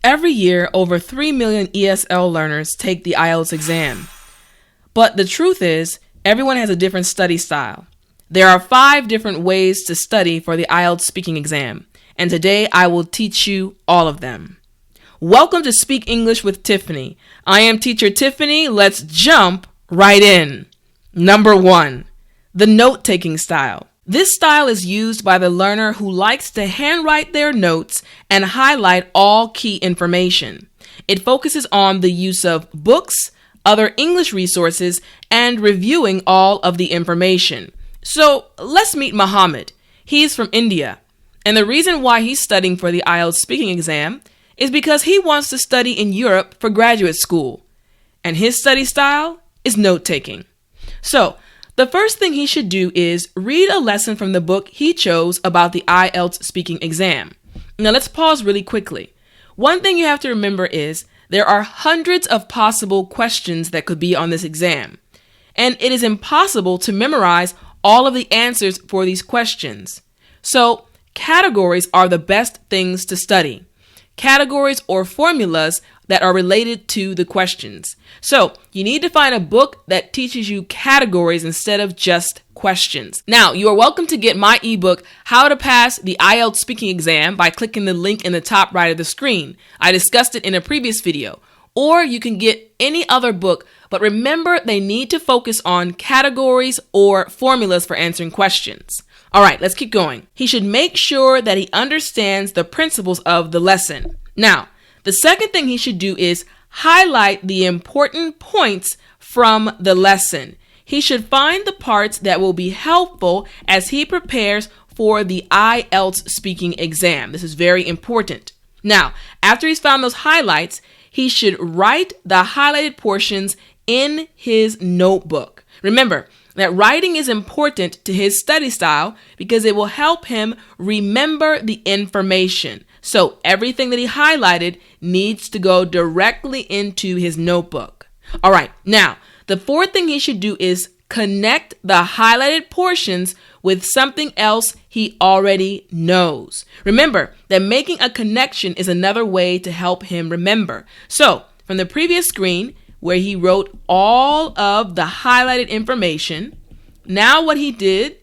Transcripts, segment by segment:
Every year, over 3 million ESL learners take the IELTS exam. But the truth is, everyone has a different study style. There are 5 different ways to study for the IELTS speaking exam, and today I will teach you all of them. Welcome to Speak English with Tiffani. I am teacher Tiffani. Let's jump right in. Number 1, the note-taking style. This style is used by the learner who likes to handwrite their notes and highlight all key information. It focuses on the use of books, other English resources, and reviewing all of the information. So let's meet Mohammed. He's from India, and the reason why he's studying for the IELTS speaking exam is because he wants to study in Europe for graduate school, and his study style is note-taking. So the first thing he should do is read a lesson from the book he chose about the IELTS speaking exam. Now let's pause really quickly. One thing you have to remember is there are hundreds of possible questions that could be on this exam, and it is impossible to memorize all of the answers for these questions. So categories are the best things to study. Categories or formulas that are related to the questions. So you need to find a book that teaches you categories instead of just questions. Now, you are welcome to get my ebook, How to Pass the IELTS Speaking Exam, by clicking the link in the top right of the screen. I discussed it in a previous video. Or you can get any other book, but remember they need to focus on categories or formulas for answering questions. All right, let's keep going. He should make sure that he understands the principles of the lesson. Now, the second thing he should do is highlight the important points from the lesson. He should find the parts that will be helpful as he prepares for the IELTS speaking exam. This is very important. Now, after he's found those highlights, he should write the highlighted portions in his notebook. Remember that writing is important to his study style because it will help him remember the information. So everything that he highlighted needs to go directly into his notebook. All right, now the fourth thing he should do is connect the highlighted portions with something else he already knows. Remember that making a connection is another way to help him remember. So from the previous screen, where he wrote all of the highlighted information, now what he did,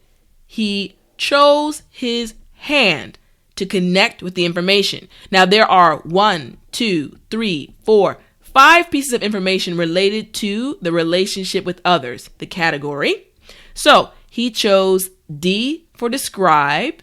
he chose his hand to connect with the information. Now there are 1, 2, 3, 4, 5 pieces of information related to the relationship with others, the category. So he chose D for describe,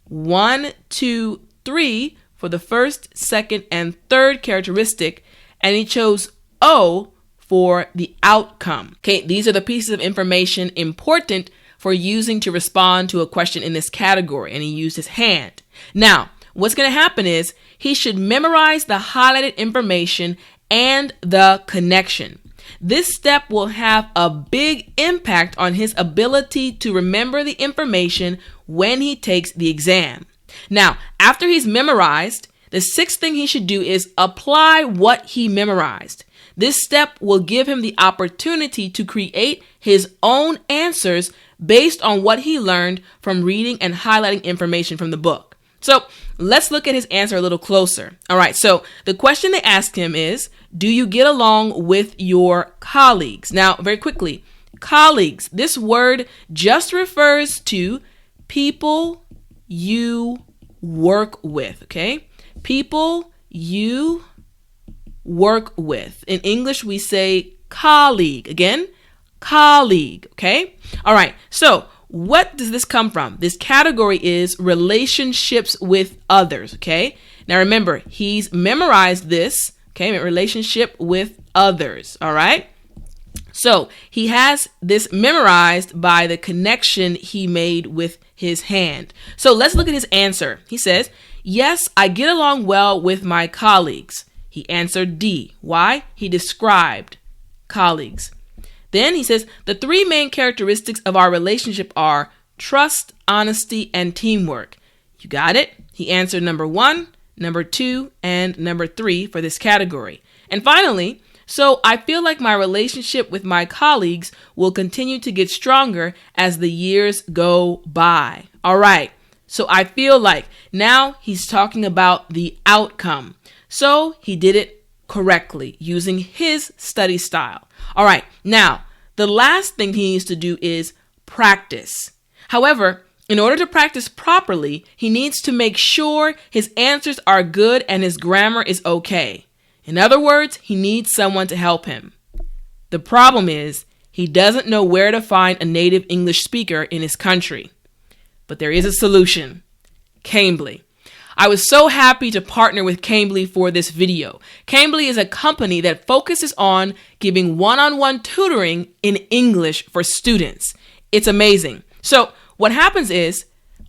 1, 2, 3 for the first, second, and third characteristic, and he chose O for the outcome. Okay, these are the pieces of information important for using to respond to a question in this category, and he used his hand. Now, what's going to happen is he should memorize the highlighted information and the connection. This step will have a big impact on his ability to remember the information when he takes the exam. Now, after he's memorized, the sixth thing he should do is apply what he memorized. This step will give him the opportunity to create his own answers based on what he learned from reading and highlighting information from the book. So let's look at his answer a little closer. All right, so the question they asked him is, do you get along with your colleagues? Now, very quickly, colleagues, this word just refers to people you work with, okay? People you work with. In English, we say colleague. Again, colleague, okay? All right, so what does this come from? This category is relationships with others, okay? Now remember, he's memorized this, okay? Relationship with others, all right? So he has this memorized by the connection he made with his hand. So let's look at his answer. He says, yes, I get along well with my colleagues. He answered D. Why? He described colleagues. Then he says, the 3 main characteristics of our relationship are trust, honesty, and teamwork. You got it? He answered number 1, number 2, and number 3 for this category. And finally, so I feel like my relationship with my colleagues will continue to get stronger as the years go by. All right. So I feel like now he's talking about the outcome. So he did it correctly using his study style. All right, now the last thing he needs to do is practice. However, in order to practice properly, he needs to make sure his answers are good and his grammar is okay. In other words, he needs someone to help him. The problem is, he doesn't know where to find a native English speaker in his country. But there is a solution. Cambly. I was so happy to partner with Cambly for this video. Cambly is a company that focuses on giving one-on-one tutoring in English for students. It's amazing. So what happens is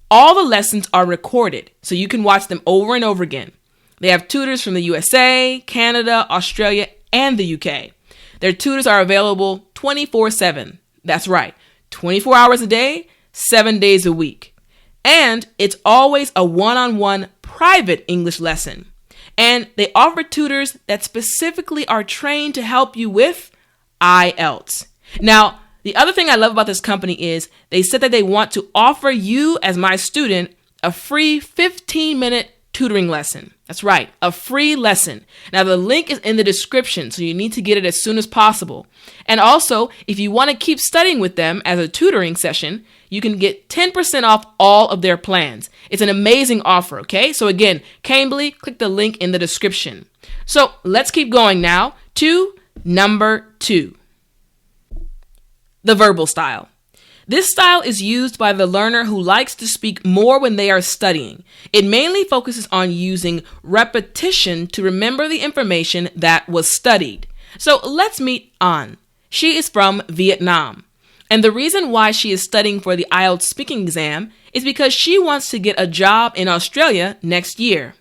all the lessons are recorded, so you can watch them over and over again. They have tutors from the USA, Canada, Australia, and the UK. Their tutors are available 24/7. That's right, 24 hours a day, 7 days a week. And it's always a one-on-one private English lesson. And they offer tutors that specifically are trained to help you with IELTS. Now, the other thing I love about this company is they said that they want to offer you as my student a free 15-minute tutoring lesson. That's right, a free lesson. Now the link is in the description, so you need to get it as soon as possible. And also, if you want to keep studying with them as a tutoring session, you can get 10% off all of their plans. It's an amazing offer, okay? So again, Cambly, click the link in the description. So let's keep going now to number 2. The verbal style. This style is used by the learner who likes to speak more when they are studying. It mainly focuses on using repetition to remember the information that was studied. So let's meet An. She is from Vietnam. And the reason why she is studying for the IELTS speaking exam is because she wants to get a job in Australia next year.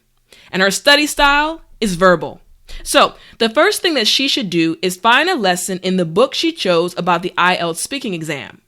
And her study style is verbal. So the first thing that she should do is find a lesson in the book she chose about the IELTS speaking exam.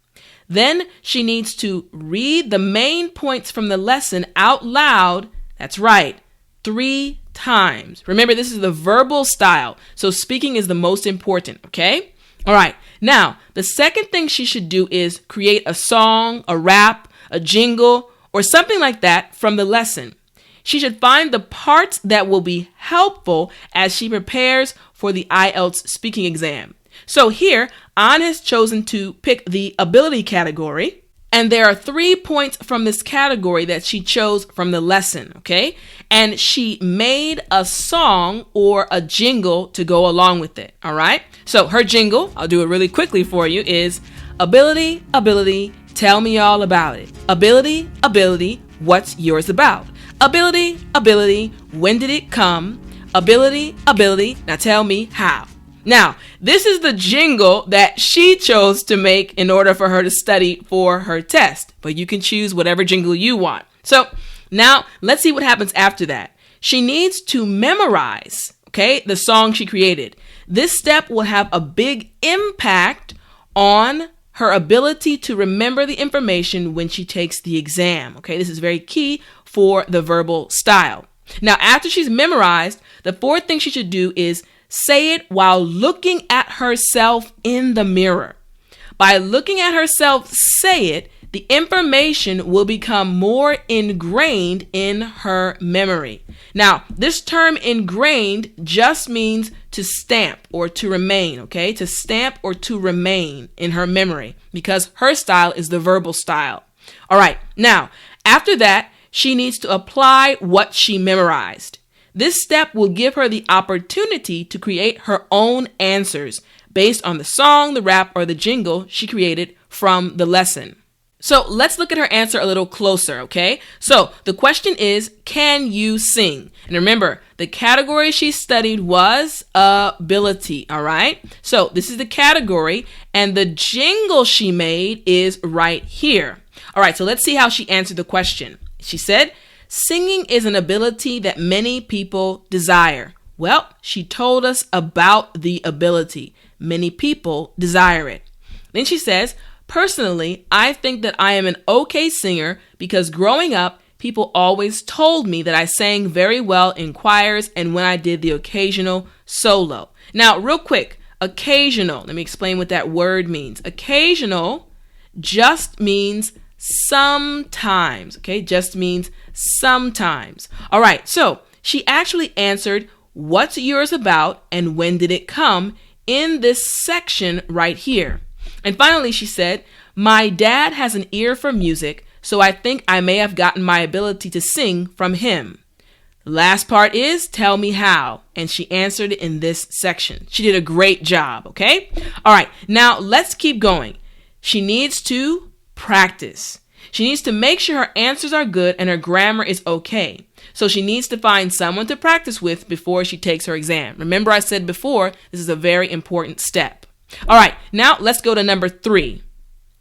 Then she needs to read the main points from the lesson out loud. That's right, 3 times. Remember, this is the verbal style, so speaking is the most important, okay? All right, now, the second thing she should do is create a song, a rap, a jingle, or something like that from the lesson. She should find the parts that will be helpful as she prepares for the IELTS speaking exam. So here, An has chosen to pick the ability category, and there are 3 points from this category that she chose from the lesson, okay? And she made a song or a jingle to go along with it, all right? So her jingle, I'll do it really quickly for you, is ability, ability, tell me all about it. Ability, ability, what's yours about? Ability, ability, when did it come? Ability, ability, now tell me how. Now, this is the jingle that she chose to make in order for her to study for her test, but you can choose whatever jingle you want. So now let's see what happens after that. She needs to memorize, okay, the song she created. This step will have a big impact on her ability to remember the information when she takes the exam. Okay, this is very key for the verbal style. Now, after she's memorized, the 4th thing she should do is say it while looking at herself in the mirror. By looking at herself say it, the information will become more ingrained in her memory. Now, this term ingrained just means to stamp or to remain, okay? To stamp or to remain in her memory because her style is the verbal style. All right, now, after that, she needs to apply what she memorized. This step will give her the opportunity to create her own answers based on the song, the rap, or the jingle she created from the lesson. So let's look at her answer a little closer, okay? So the question is, can you sing? And remember, the category she studied was ability, all right? So this is the category, and the jingle she made is right here. All right, so let's see how she answered the question. She said, singing is an ability that many people desire. Well, she told us about the ability. Many people desire it. Then she says, personally, I think that I am an okay singer because growing up, people always told me that I sang very well in choirs and when I did the occasional solo. Now, real quick, occasional. Let me explain what that word means. Occasional just means sometimes, okay? Just means sometimes. All right, so she actually answered what's yours about and when did it come in this section right here. And finally, she said, my dad has an ear for music, so I think I may have gotten my ability to sing from him. Last part is, tell me how. And she answered it in this section. She did a great job, okay? All right, now let's keep going. She needs to practice. She needs to make sure her answers are good and her grammar is okay. So she needs to find someone to practice with before she takes her exam. Remember I said before, this is a very important step. All right, now let's go to number 3,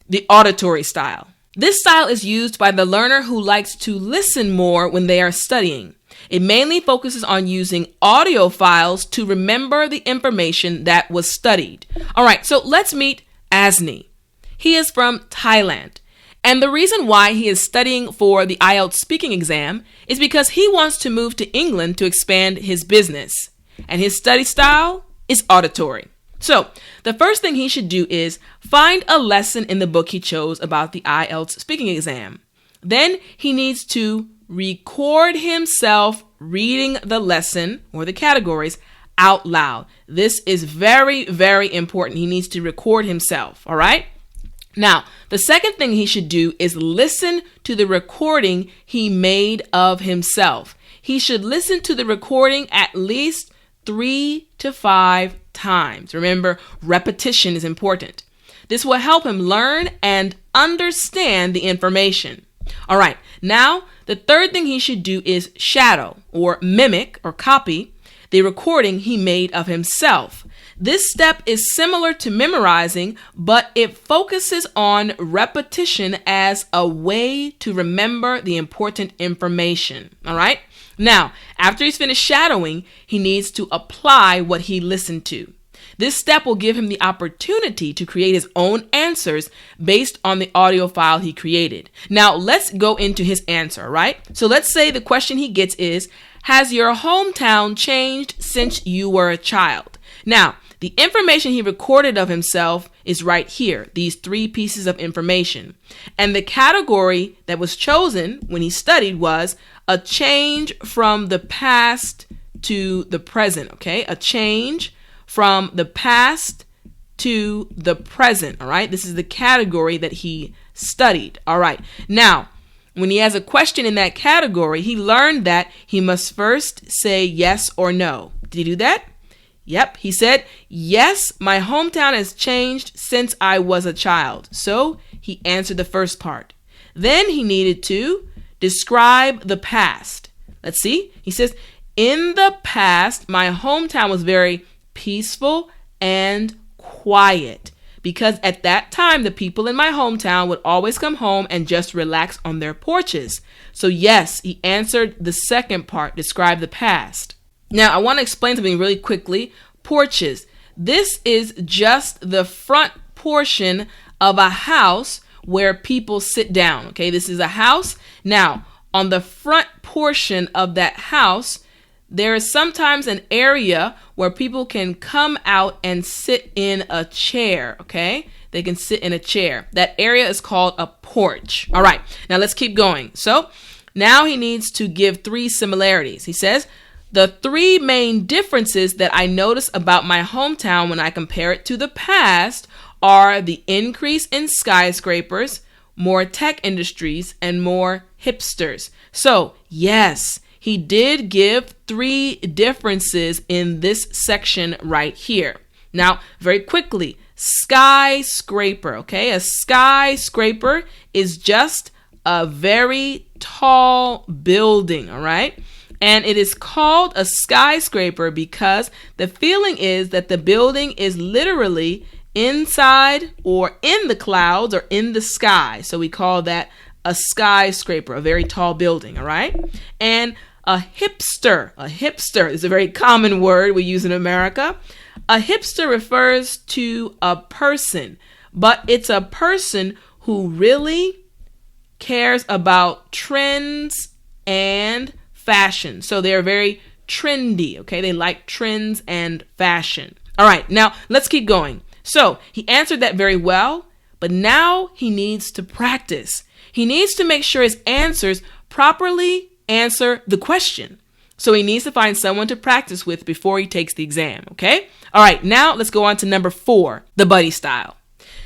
the auditory style. This style is used by the learner who likes to listen more when they are studying. It mainly focuses on using audio files to remember the information that was studied. All right, so let's meet Asni. He is from Thailand. And the reason why he is studying for the IELTS speaking exam is because he wants to move to England to expand his business. And his study style is auditory. So the first thing he should do is find a lesson in the book he chose about the IELTS speaking exam. Then he needs to record himself reading the lesson or the categories out loud. This is very, very important. He needs to record himself, all right? Now, the second thing he should do is listen to the recording he made of himself. He should listen to the recording at least 3 to 5 times. Remember, repetition is important. This will help him learn and understand the information. All right, now the third thing he should do is shadow or mimic or copy the recording he made of himself. This step is similar to memorizing, but it focuses on repetition as a way to remember the important information. All right? Now, after he's finished shadowing, he needs to apply what he listened to. This step will give him the opportunity to create his own answers based on the audio file he created. Now, let's go into his answer, right? So let's say the question he gets is, has your hometown changed since you were a child? Now, the information he recorded of himself is right here, these 3 pieces of information. And the category that was chosen when he studied was a change from the past to the present, okay? A change from the past to the present, all right? This is the category that he studied, all right? Now, when he has a question in that category, he learned that he must first say yes or no. Did he do that? Yep, he said, yes, my hometown has changed since I was a child. So he answered the first part. Then he needed to describe the past. Let's see. He says, in the past, my hometown was very peaceful and quiet because at that time, the people in my hometown would always come home and just relax on their porches. So yes, he answered the second part, describe the past. Now, I want to explain something really quickly. Porches. This is just the front portion of a house where people sit down. Okay, this is a house. Now, on the front portion of that house, there is sometimes an area where people can come out and sit in a chair. Okay, they can sit in a chair. That area is called a porch. All right, now let's keep going. So now he needs to give 3 similarities. He says, the 3 main differences that I notice about my hometown when I compare it to the past are the increase in skyscrapers, more tech industries, and more hipsters. So, yes, he did give 3 differences in this section right here. Now, very quickly, skyscraper, okay? A skyscraper is just a very tall building, all right? And it is called a skyscraper because the feeling is that the building is literally inside or in the clouds or in the sky. So we call that a skyscraper, a very tall building, all right? And a hipster is a very common word we use in America. A hipster refers to a person, but it's a person who really cares about trends and fashion. So they're very trendy, okay? They like trends and fashion. All right, now let's keep going. So he answered that very well, but now he needs to practice. He needs to make sure his answers properly answer the question. So he needs to find someone to practice with before he takes the exam, okay? All right, now let's go on to number 4, the buddy style.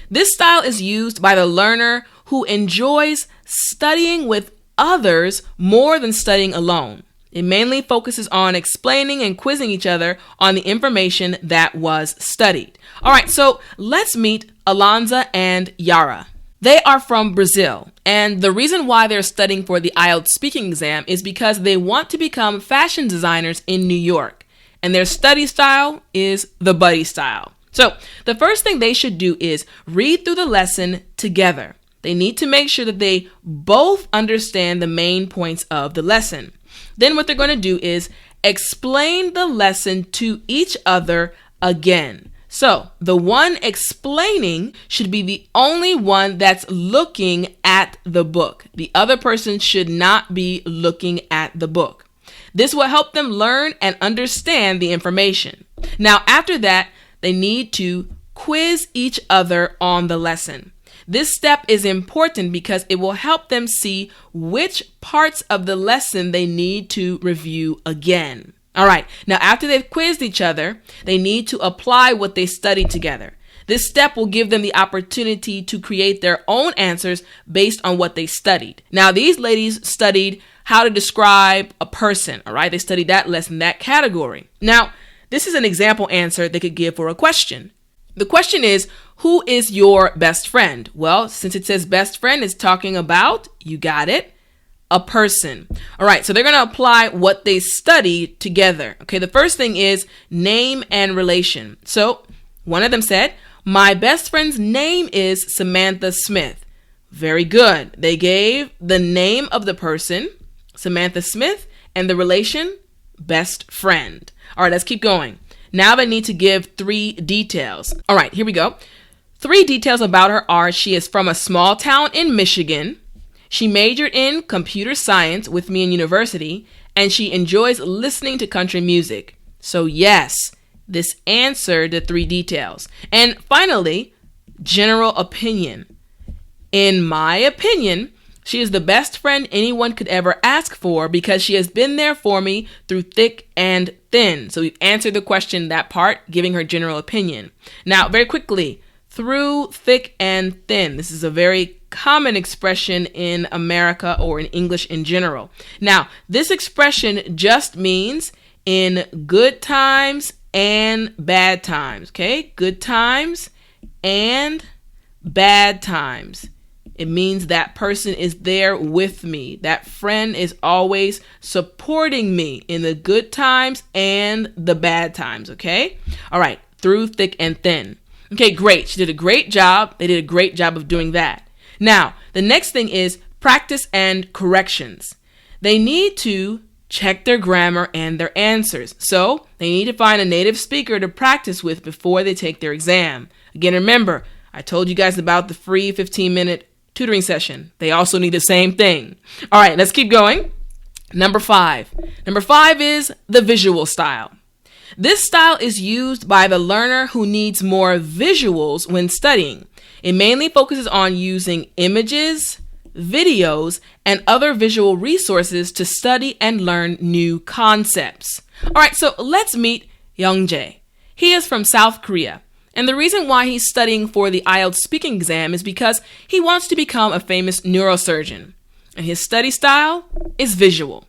This style is used by the learner who enjoys studying with others more than studying alone. It mainly focuses on explaining and quizzing each other on the information that was studied. All right, so let's meet Alonza and Yara. They are from Brazil, and the reason why they're studying for the IELTS speaking exam is because they want to become fashion designers in New York, and their study style is the buddy style. So the first thing they should do is read through the lesson together. They need to make sure that they both understand the main points of the lesson. Then what they're going to do is explain the lesson to each other again. So the one explaining should be the only one that's looking at the book. The other person should not be looking at the book. This will help them learn and understand the information. Now, after that, they need to quiz each other on the lesson. This step is important because it will help them see which parts of the lesson they need to review again. All right, now after they've quizzed each other, they need to apply what they studied together. This step will give them the opportunity to create their own answers based on what they studied. Now, these ladies studied how to describe a person, all right? They studied that lesson, that category. Now, this is an example answer they could give for a question. The question is, who is your best friend? Well, since it says best friend, it's talking about, you got it, a person. All right, so they're going to apply what they studied together. Okay, the first thing is name and relation. So one of them said, my best friend's name is Samantha Smith. Very good. They gave the name of the person, Samantha Smith, and the relation, best friend. All right, let's keep going. Now they need to give 3 details. All right, here we go. 3 details about her are she is from a small town in Michigan. She majored in computer science with me in university, and she enjoys listening to country music. So yes, this answered the 3 details. And finally, general opinion. In my opinion, she is the best friend anyone could ever ask for because she has been there for me through thick and thin. So we've answered the question, that part, giving her general opinion. Now, very quickly, through thick and thin. This is a very common expression in America or in English in general. Now, this expression just means in good times and bad times, okay? Good times and bad times. It means that person is there with me. That friend is always supporting me in the good times and the bad times, okay? All right, through thick and thin. Okay, great. She did a great job. They did a great job of doing that. Now, the next thing is practice and corrections. They need to check their grammar and their answers. So they need to find a native speaker to practice with before they take their exam. Again, remember, I told you guys about the free 15-minute tutoring session. They also need the same thing. All right, let's keep going. Number 5. Number 5 is the visual style. This style is used by the learner who needs more visuals when studying. It mainly focuses on using images, videos, and other visual resources to study and learn new concepts. All right, so let's meet Youngjae. He is from South Korea. And the reason why he's studying for the IELTS speaking exam is because he wants to become a famous neurosurgeon. And his study style is visual.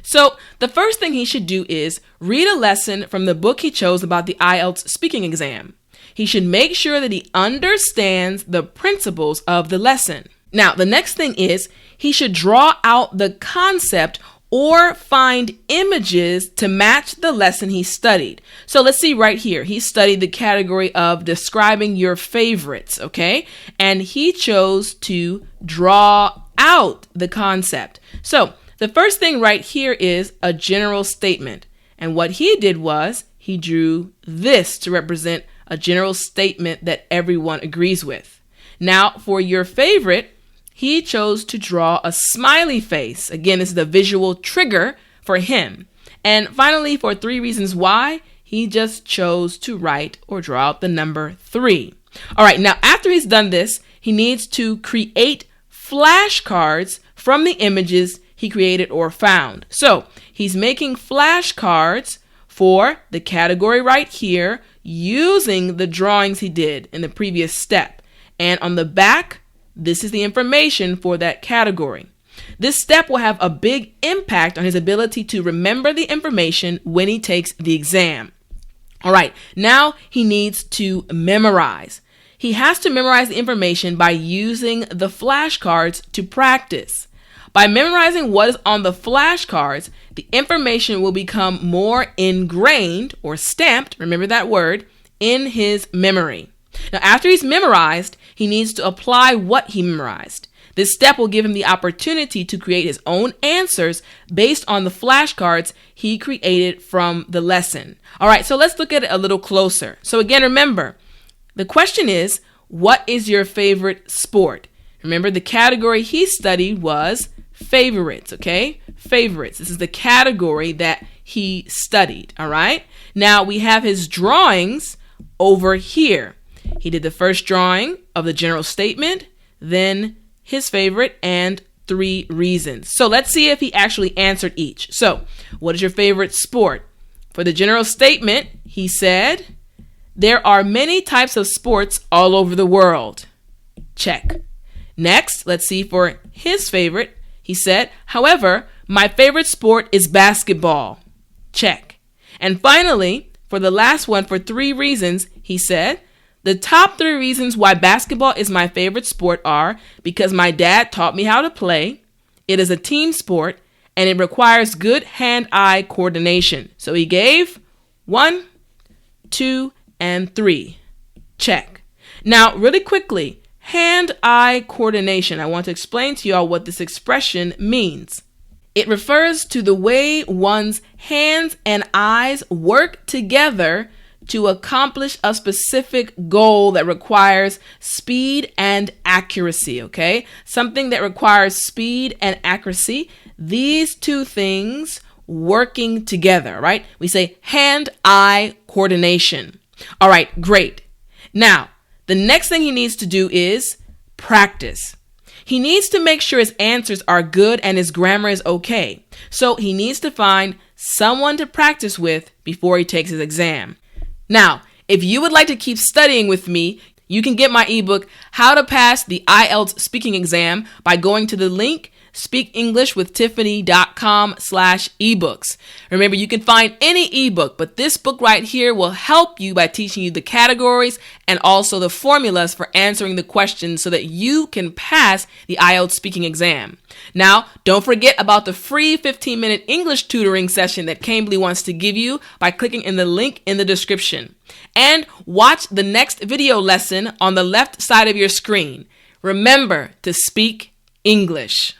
So the first thing he should do is read a lesson from the book he chose about the IELTS speaking exam. He should make sure that he understands the principles of the lesson. Now, the next thing is he should draw out the concept or find images to match the lesson he studied. So let's see right here. He studied the category of describing your favorites, okay? And he chose to draw out the concept. So the first thing right here is a general statement. And what he did was he drew this to represent a general statement that everyone agrees with. Now, for your favorite, he chose to draw a smiley face. Again, this is the visual trigger for him. And finally, for 3 reasons why, he just chose to write or draw out the number 3. All right, now after he's done this, he needs to create flashcards from the images he created or found. So he's making flashcards for the category right here using the drawings he did in the previous step. And on the back, this is the information for that category. This step will have a big impact on his ability to remember the information when he takes the exam. All right, now he needs to memorize. He has to memorize the information by using the flashcards to practice. By memorizing what is on the flashcards, the information will become more ingrained or stamped, remember that word, in his memory. Now, after he's memorized, he needs to apply what he memorized. This step will give him the opportunity to create his own answers based on the flashcards he created from the lesson. All right, so let's look at it a little closer. So again, remember, the question is, what is your favorite sport? Remember, the category he studied was favorites, okay? Favorites. This is the category that he studied, all right? Now, we have his drawings over here. He did the first drawing of the general statement, then his favorite, and 3 reasons. So let's see if he actually answered each. So, what is your favorite sport? For the general statement, he said, there are many types of sports all over the world. Check. Next, let's see for his favorite. He said, however, my favorite sport is basketball. Check. And finally, for the last one, for 3 reasons, he said, the top 3 reasons why basketball is my favorite sport are because my dad taught me how to play, it is a team sport, and it requires good hand-eye coordination. So he gave 1, 2, and 3. Check. Now, really quickly, hand-eye coordination. I want to explain to y'all what this expression means. It refers to the way one's hands and eyes work together to accomplish a specific goal that requires speed and accuracy, okay? Something that requires speed and accuracy. These 2 things working together, right? We say hand-eye coordination. All right, great. Now, the next thing he needs to do is practice. He needs to make sure his answers are good and his grammar is okay. So he needs to find someone to practice with before he takes his exam. Now, if you would like to keep studying with me, you can get my ebook, How to Pass the IELTS Speaking Exam, by going to the link speakenglishwithtiffani.com/ebooks. Remember, you can find any ebook, but this book right here will help you by teaching you the categories and also the formulas for answering the questions so that you can pass the IELTS speaking exam. Now, don't forget about the free 15-minute English tutoring session that Cambly wants to give you by clicking in the link in the description. And watch the next video lesson on the left side of your screen. Remember to speak English.